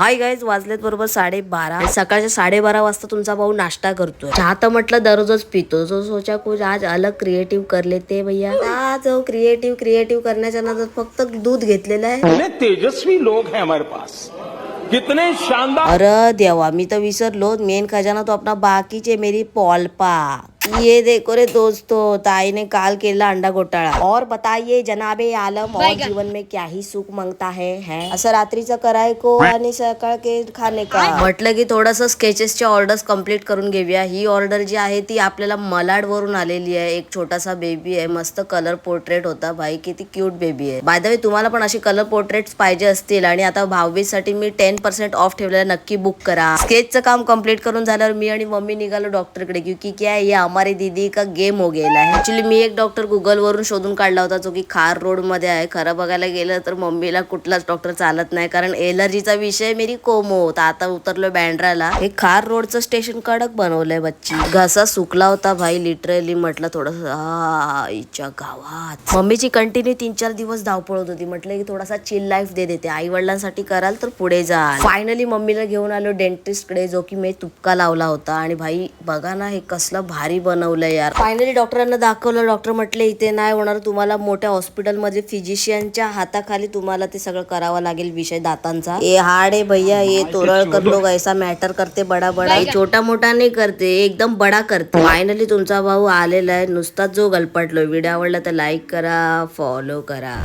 Hi guys, वाजलेत बरोबर 12:30. सकाळच्या 12:30 वाजता तुमचा भाऊ नाश्ता करतोय. चहा तर म्हटलं दररोजच पितो. जो सोचा कुछ आज अलग क्रिएटिव्ह कर लेते भैया. आज क्रिएटिव्ह करण्याच्या नादात फक्त दूध घेतलेलं आहे. तेजस्वी लोग हैं हमारे पास, कितने शानदार. अरे देवा, मी तर विसरलो. मेन खजाना तो अपना बाकीचे मेरी पॉल्पा. ये देखो रे दोस्तों, ताई ने काल केला अंडा घोटाळा. और बताइए जनाबे आलम, और जीवन में क्या ही सुख मांगता है असं रात्रीचं कराय को आणि सकाळ के खाणे का. म्हटलं की थोडस स्केचेसच्या ऑर्डर्स कम्प्लीट करून घेऊया. ही ऑर्डर जी आहे ती आपल्याला मलाड वरून आलेली आहे. एक छोटासा बेबी आहे, मस्त कलर पोर्ट्रेट होता. भाई किती क्यूट बेबी आहे. बाय द वे, तुम्हाला पण अशी कलर पोर्ट्रेट्स पाहिजे असतील आणि आता भाऊबीजसाठी मी 10% ऑफ ठेवलेला, नक्की बुक करा. स्केचचं काम कम्प्लीट करून झाल्यावर मी आणि मम्मी निघालो डॉक्टरकडे, क्योंकि क्या है, हमारी दीदी का गेम हो गेला है. ऍक्च्युली मी एक डॉक्टर गुगल वरून शोधून काढला होता, जो की खार रोड मध्ये आहे. खरं बघायला गेलं तर मम्मीला कुठलाच डॉक्टर चालत नाही, कारण एलर्जीचा विषय मेरी कोमो होता. आता उतरलो बँड्राला. हे खार रोडचं स्टेशन कडक बनवलंय बच्ची. घसा सुकला होता भाई, लिटरली. म्हटलं थोडस आईच्या गावात. मम्मीची कंटिन्यू 3-4 दिवस धावपळ होत होती. म्हटलं की थोडासा चिल लाईफ दे देते. आई वडिलांसाठी कराल तर पुढे जा. फायनली मम्मीला घेऊन आलो डेंटिस्ट कडे, जो की मी तुपका लावला होता. आणि भाई बघा ना, हे कसलं भारी बनवलंय यार. फायनली डॉक्टरांना दाखवलं. डॉक्टर म्हटले इथे नाही होणार, तुम्हाला मोठ्या हॉस्पिटलमध्ये फिजिशियनच्या हाताखाली तुम्हाला ते सगळं करावं लागेल. विषय दातांचा. ये हार्ड है भैया, ये तोरळ कर लोग ऐसा मॅटर करते बडा बडा. छोटा मोठा नाही करते, एकदम बडा करते. फायनली तुमचा भाऊ आलेला आहे. नुसताच जो गलपटलो. व्हिडिओ आवडला तर लाईक करा, फॉलो करा.